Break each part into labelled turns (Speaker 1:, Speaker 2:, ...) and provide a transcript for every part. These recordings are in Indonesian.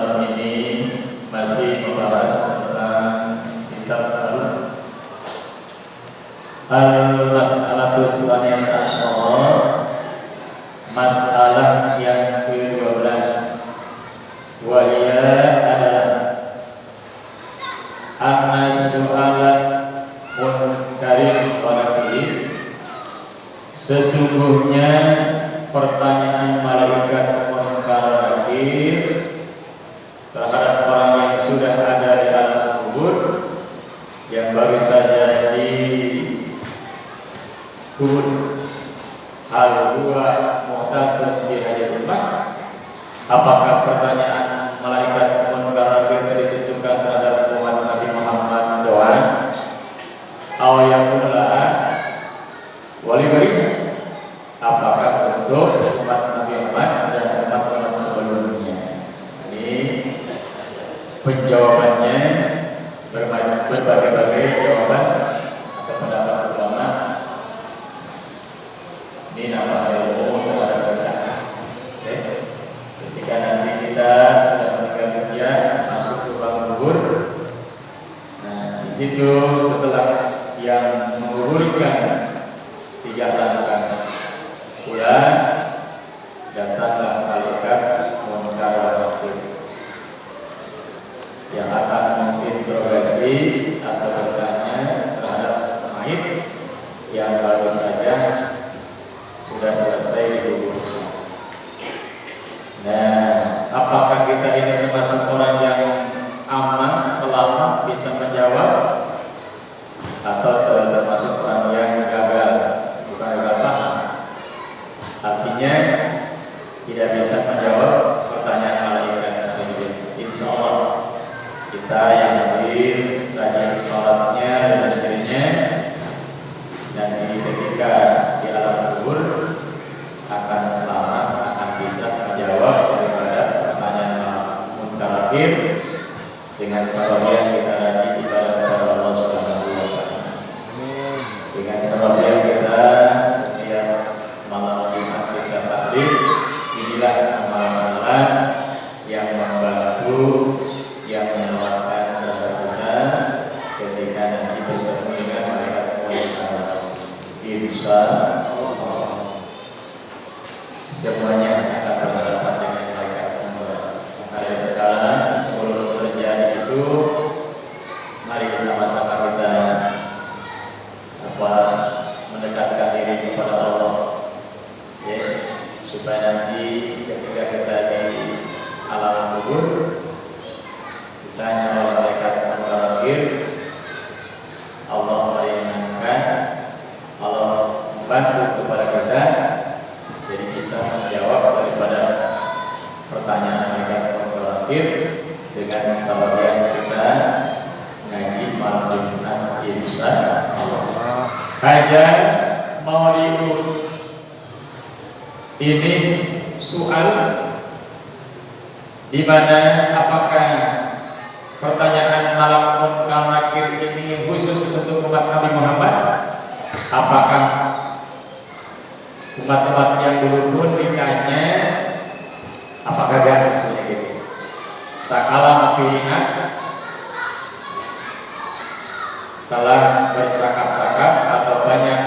Speaker 1: Malam ini masih membahas tentang kitab Al-Mas'alatus Tsaniyah Asyara, masalah yang ke-12. Wahia adalah anna su'alan munkarin wa nakir, sesungguhnya pertanyaan malaikat munkar nakir terhadap orang yang sudah ada di alam kubur, yang baru saja dikubur, hal huwa muhtasab di hari Jumat. Apakah pertanyaan malaikat munkar nakir ditujukan terhadap umat Nabi Muhammad doang? Aw yaqulah wali-wali, apakah untuk umat Nabi Muhammad dan umat-umat sebelumnya? Ini penjawabannya berbagai-bagai jawaban atau pendapat ulama. Ini nama ilmu terhadap bacaan. Ketika nanti kita sudah meninggal dunia, masuk ke ruang kubur, nah di situ setelah yang menguburkan dijalankan pula, datanglah malaikat munkar nakir yang akan menginterogasi atau bertanya terhadap mayit yang baru saja sudah selesai dikubur. Nah, apakah kita ini termasuk orang yang aman, selamat, bisa menjawab, atau termasuk orang yang gagal, bukan gagal paham, artinya tidak bisa menjawab pertanyaan malaikat? Insya Allah kita yang hadir, rajin sholatnya dan lainnya, dan ketika di alam kubur akan selamat, akan bisa menjawab daripada pertanyaan munkar nakir dengan sebab yang kita rajin ibadah kepada Allah Subhanahu wa Ta'ala, dengan sebab yang kita setiap malam Jumat kita taklim. Inilah amalan-amalan yang membantu, yang menyelamatkan diri kita ketika nanti bertemu dengan malaikat munkar. Insya Allah semuanya akan berhadapan dengan malaikat munkar. Maka sekarang sebelum terjadi itu, mari sama-sama kita mendekatkan diri kepada Allah, ya, supaya nanti ketika kita di alam kubur ditanya oleh malaikat munkar nakir, Allah meringankan, Allah membantu kepada kita jadi bisa menjawab daripada pertanyaan malaikat munkar nakir dengan sabab yang kita ngaji malam Jumat. Insya Allah. Hajar Maulid ini soal di mana apakah pertanyaan malam munkar nakir ini khusus untuk umat Nabi Muhammad? Apakah umat-umat yang dulu pun ditanya? Apakah gagal seperti itu? Tak kalah Nabi telah bercakap-cakap atau banyak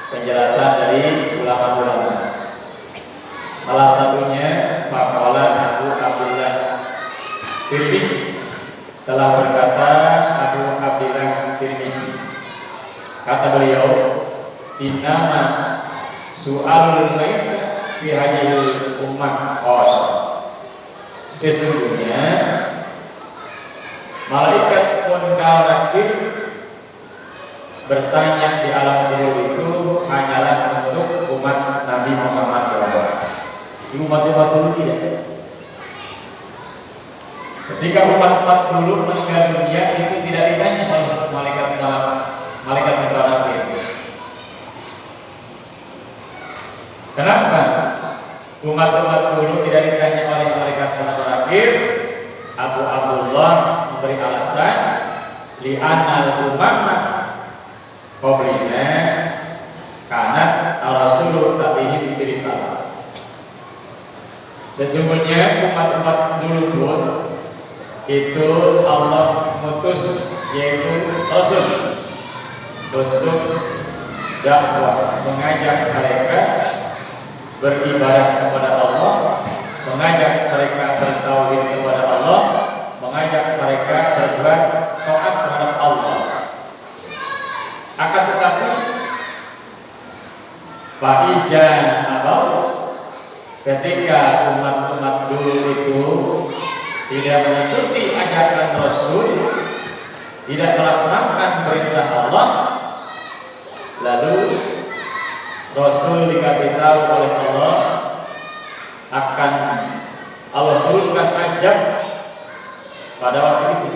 Speaker 1: penjelasan dari ulama-ulama. Salah satunya Faqala Abu Abdullah Tirmidzi telah berkata, Abu Abdullah Tirmidzi kata beliau, innama su'alul mayt fi hadhil ummah khas, sesungguhnya malaikat munkar nakir bertanya di alam kubur itu hanyalah untuk umat Nabi Muhammad SAW. Di umat-umat dulu tidak. Ketika umat-umat dulu meninggal dunia itu tidak ditanya oleh malaikat munkar nakir. Kenapa umat-umat dulu tidak ditanya oleh malaikat munkar nakir? Abu Abdullah memberi alasan, li'anal umamah qablina kanat ar-rasulu tatihim bi risalah. Sesungguhnya umat-umat dulu pun itu Allah mengutus yaitu Rasul untuk dakwah, mengajak mereka beribadah kepada Allah, mengajak mereka bertauhid kepada Allah, mengajak mereka berbuat taat terhadap Allah. Akan tetapi fa'ijan abau, ketika umat-umat dulu itu tidak mengikuti ajakan Rasul, tidak melaksanakan perintah Allah, lalu Rasul dikasih tahu oleh Allah akan Allah turunkan azab pada waktu itu.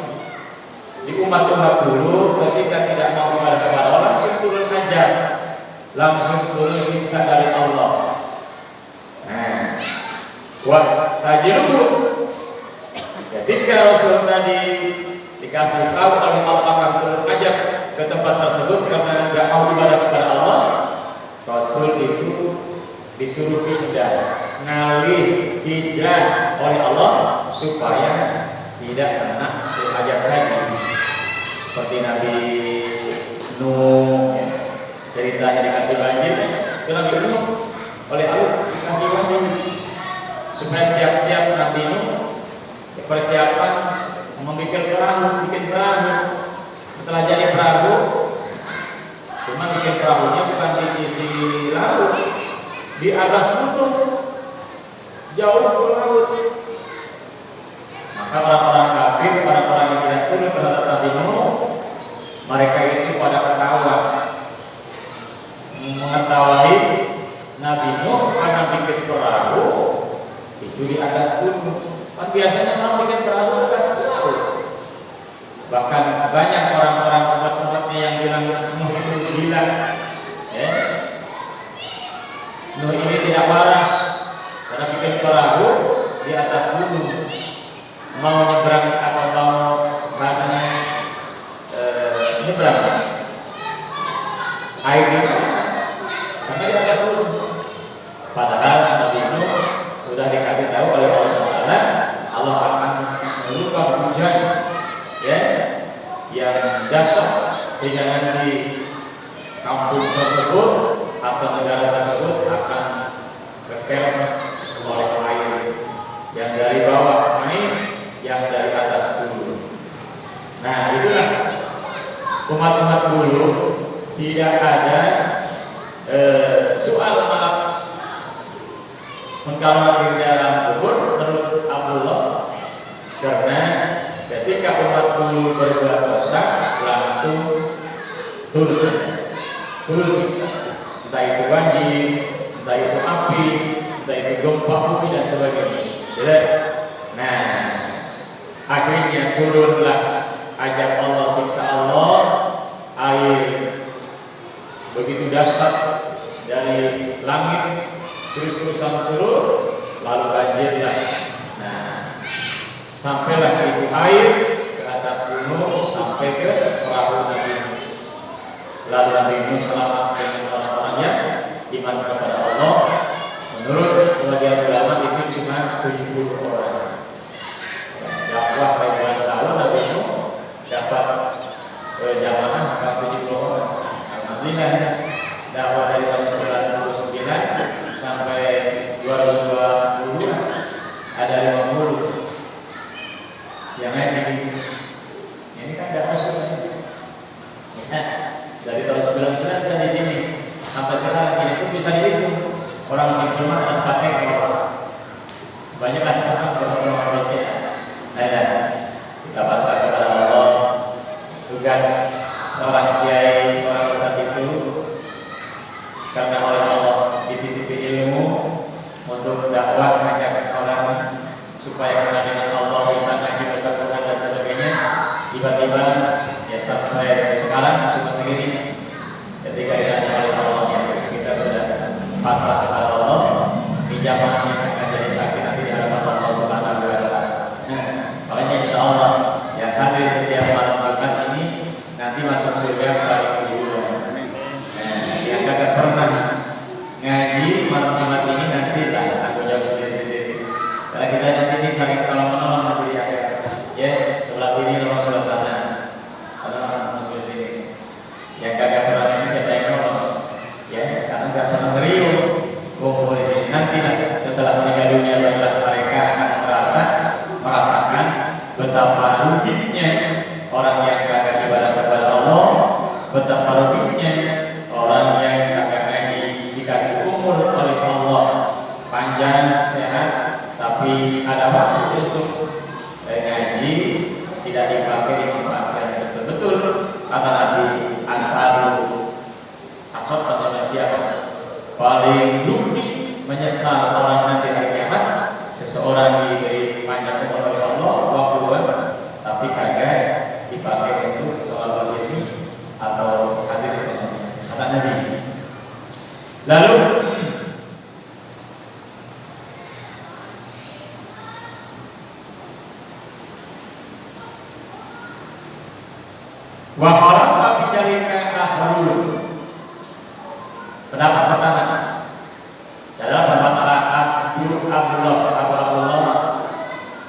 Speaker 1: Di umat-umat dulu ketika tidak mau kepada Allah langsung turun azab, langsung turun siksa dari Allah. Nah, buat tadi dulu ketika Rasul tadi dikasih tahu oleh Allah akan turun azab ke tempat tersebut karena tidak mau ibadah kepada Allah, Rasul itu disuruh pindah, ngalih hijrah oleh Allah supaya tidak kena azab lagi. Seperti Nabi Nuh, ya, ceritanya dikasih banjir, itu Nabi Nuh oleh Allah dikasih banjir supaya siap-siap Nabi Nuh persiapan membuat perahu, bikin perahu. Setelah jadi perahu, cuma bikin perahunya bukan di sisi laut, di atas gunung, jauh ke laut. Maka orang-orang kafir, orang-orang yang tidak turun terhadap Nabi Nuh, mereka itu pada ketawa, mengetahui Nabi Nuh karena bikin perahu itu di atas gunung. Kan biasanya orang bikin perahu kan laut. Bahkan banyak orang-orang umat-umatnya yang bilang Nuh itu gila, ya. Nuh ini tidak waras karena bikin perahu di atas gunung. Mau nyebrang atau mau bahasanya nyebrang air itu karena di atas gunung. Padahal Nabi Nuh sudah dikasih tahu oleh Allah SWT, Allah akan menurunkan hujan, ya, yang dasar sehingga nanti kampung tersebut atau negara tersebut akan kekeh oleh air yang dari bawah naik, yang dari atas turun. Nah, itulah umat-umat dulu tidak ada soal maaf mengkhawatir dalam kubur menurut Abdullah, karena ketika umat dulu berbuat dosa langsung turun siksa, entah itu banjir, entah itu api, entah itu gempa bumi dan sebagainya. Jadi, nah akhirnya turunlah azab Allah, siksa Allah, air begitu dahsyat dari langit terus-terusan turun, lalu banjirlah. Nah, sampailah itu air ke atas gunung sampai ke perahu Nabi Nuh. Lalu Nabi Nuh selamat dengan orang-orangnya iman kepada Allah. Menurut sebagian ulama itu cuma 70 orang. Dakwah ribuan tahun Nabi Nuh dapat jamaah 70 orang. Alhamdulillah dakwah dari tahun 99 sampai 2020 ada 50 yang ngaji. Ini kan dakwah susah. Dari tahun 99 saya di sini sampai sekarang ini pun bisa dihitung orang simpulman tanpa ekor. Banyak kan orang-orang BC. Nah, kita pasrah kepada Allah. Tugas seorang kiai, seorang ustaz itu karena oleh Allah dititipi ilmu untuk dakwah, mengajak orang supaya kenal dengan Allah, bisa ngaji, baca Quran dan sebagainya. Tiba-tiba ya sampai sekarang cuma segini. Ketika ditanya oleh Allah, ya, kita sudah pasrah kepada Allah. Di jamaahnya akan jadi saksi nanti di hadapan Allah Subhanahu wa Ta'ala. Makanya insya Allah yang hadir setiap malam Jumat ini nanti masuk surga kembali ke dulu. Yang kagak pernah ngaji malam Jumat ini nanti lah aku jawab sendiri-sendiri. umur oleh Allah, panjang, sehat, tapi ada waktu untuk ngaji, tidak dipakai di tempat yang betul-betul kata Nabi asal pada Nabi paling rugi menyesal orang nanti hari kiamat, seseorang diberi panjang umur oleh Allah 20 tapi kagak dipakai untuk sholat ini atau hadir kata Nabi. Lalu wa khalaqa fi jalika akharun. Pendapat pertama adalah pendapat Abdullah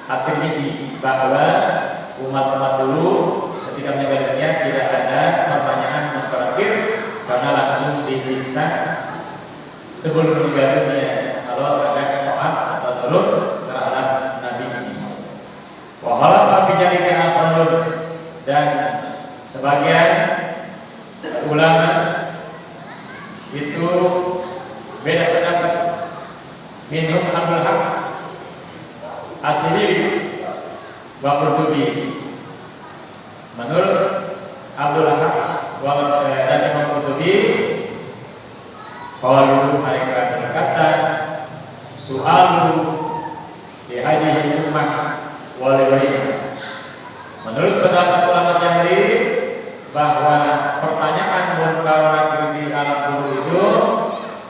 Speaker 1: At-Tirmidzi bahwa umat-umat dulu ketika meninggal dunia tidak ada pertanyaan yang terakhir karena langsung disiksa sebelum meninggal dunia kalau ada taat atau nurut terhadap Nabi ini. Wa khalaqa fi jalika akharun, dan sebagian ulama itu beda pendapat. Minhum Abdul Haq As-Sirri wa Qurtubi. Menurut Abdul Haq dan Imam Qurtubi, kalau mereka berkata soal di hadis ummah wal walid. Menurut pendapat ulama yang lain bahwa pertanyaan munkar nakir di alam kubur itu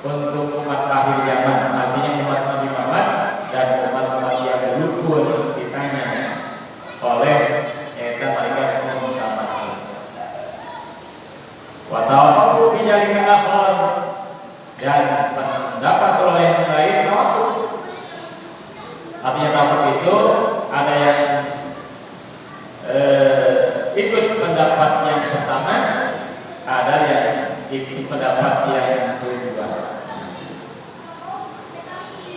Speaker 1: untuk umat akhir zaman, artinya umat Nabi Muhammad dan umat-umat yang dulu pun ditanya oleh malaikat munkar nakir. Wa tawaffu fi jalika akhar, dan pendapat oleh yang lain tawaffu. Artinya tawaffu itu ada yang ikut pendapat yang pertama, ada yang ikut pendapat yang kedua.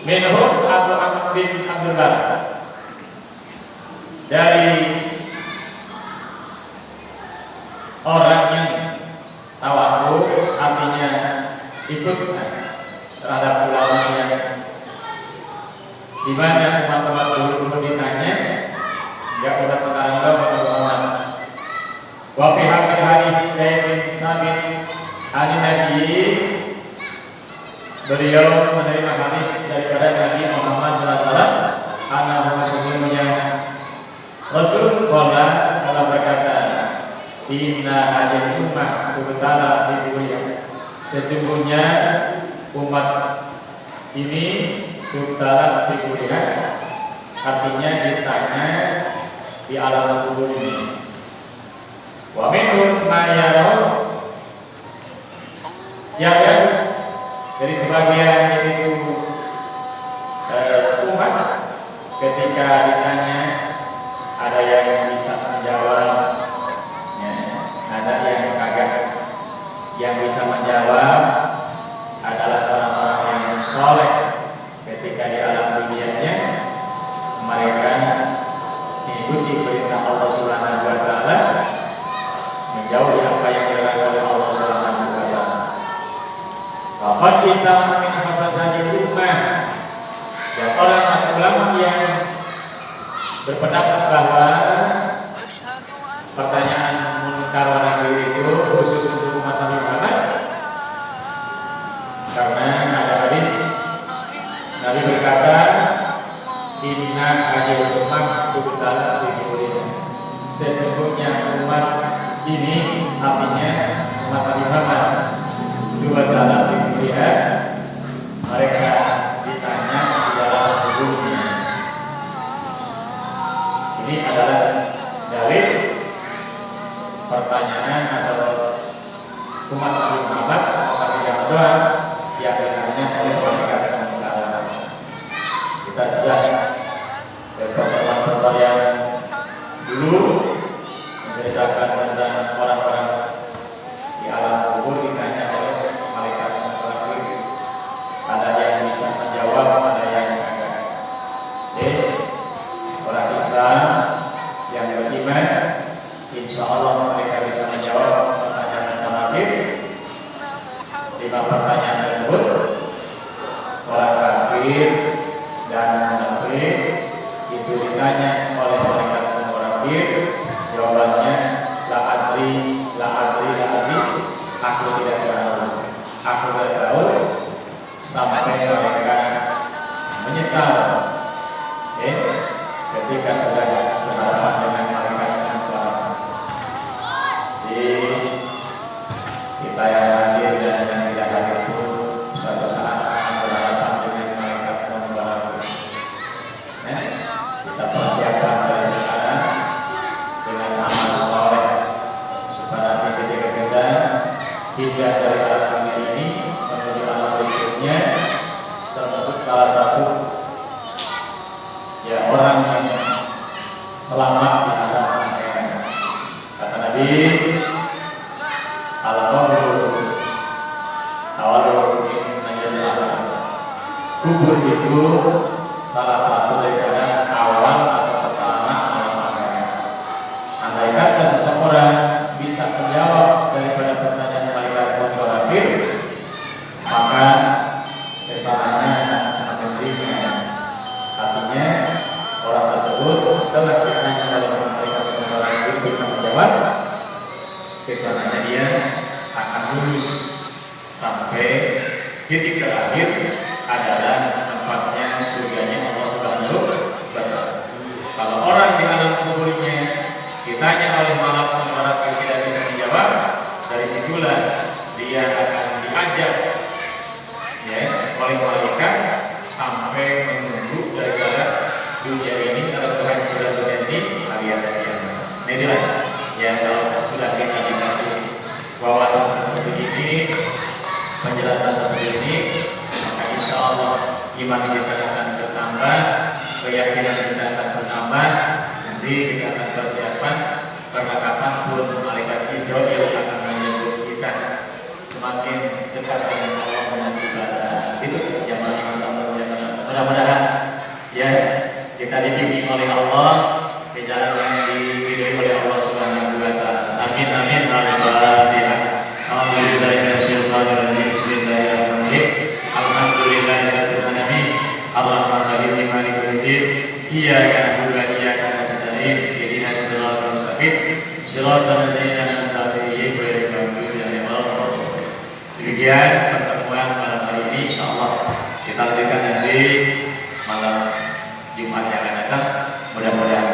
Speaker 1: Minhum Abu Amr bin Abdullah, dari orang yang tawakkul, artinya ikut terhadap ulama yang di mana umat-umat dulu ditanya, ya umat sekarang Muhammad. Wa fi hadis dari Sabit Nabi, beliau menerima hadis daripada Nabi Muhammad SAW, karena sesungguhnya Rasul telah berkata, inna hadhihi ummah tubtala fi dunya, sesungguhnya umat ini tubtala fi dunya, artinya ditanya di alam kubur ini. Wa minhum ma yarau, ya dari sebagian itu umat ketika ditanya ada yang bisa menjawab, ya, ada yang kagak. Yang bisa menjawab adalah orang-orang yang soleh ketika di alam dunianya mereka mengikuti perintah Allah Subhanahu wa taala, menjauhi apa yang dilarang oleh Allah Subhanahu wa taala. Faqad itama min hasadil ummah, dan orang ulama yang berpendapat bahwa pertanyaan munkar wa nakir itu khusus untuk umat Nabi Muhammad, karena ada hadis Nabi berkata, inna hadhihi ummah tubtala fi dunya, sesungguhnya umat ini, artinya umat Nabi Muhammad, tubtala fi dunya, mereka ditanya di dalam kuburnya. Ini adalah dalil pertanyaan atau umat Nabi Muhammad pada zaman doa yang ditanya oleh malaikat munkar. Kita sudah pertemuan yang dulu menceritakan tentang orang-orang di alam kubur ditanya oleh malaikat munkar. Ada yang bisa menjawab, ada yang enggak. Orang Islam yang beriman, insya Allah mereka bisa menjawab pertanyaan terakhir. 5 pertanyaan tersebut akhir dan munafik itu ditanya oleh malaikat munafik, jawabannya la adri, aku tidak tahu, sampai mereka menyesal ketika sudah berhadapan dengan malaikat munafik. Jadi kita yang hadir dan yang tidak hadir pun suatu saat akan berhadapan dengan malaikat munafik. Kita persiapkan dari sekarang dengan amal soleh supaya ketika kita hingga dari alam dunia ini menuju alam berikutnya, termasuk salah satu ya orang yang selamat di alam akhirat. Kata Nabi, kubur itu salah satu daripada awal atau pertama alam akhirat. Andai kata seseorang bisa menjawab daripada pertanyaan malaikat munafik, maka kesananya akan semakin ringan. Artinya orang tersebut setelah ditanya oleh malaikat munafik bisa menjawab, kesananya dia akan lulus sampai titik terakhir adalah tempatnya surganya Allah Subhanahu wa Ta'ala. Kalau orang di alam kuburnya ditanya oleh malaikat munafik tidak bisa menjawab, dari situlah dia akan diajak oleh malaikat sampai menunggu daripada dunia ini atau kehancuran dunia ini alias kiamat. Nah inilah yang kalau sudah kita dikasih wawasan seperti ini, penjelasan seperti ini, insya Allah iman kita akan bertambah, keyakinan kita akan bertambah. Nanti kita akan persiapan karena kapanpun malaikat Israel akan menyebut kita semakin dekat dengan Allah dengan ibadah. Itu jamaah insya Allah. Mudah-mudahan ya kita dibimbing oleh Allah ke jalan yang diridhoi oleh Allah Subhanahu wa Ta'ala. Amin amin. Al-Fatihah. Alhamdulillahirobbilalamin. Bismillahirrahmanirrahim. Alhamdulillahirabbil alamin. Arrahmanirrahim. Maliki yaumiddin. Iyyaka na'budu wa iyyaka nasta'in. Ihdinas siratal mustaqim. Shiratal ladzina an'amta 'alaihim ghairil maghdubi 'alaihim waladdallin. Demikian pertemuan malam hari ini, insyaallah kita lanjutkan nanti malam Jumat yang akan datang. Mudah-mudahan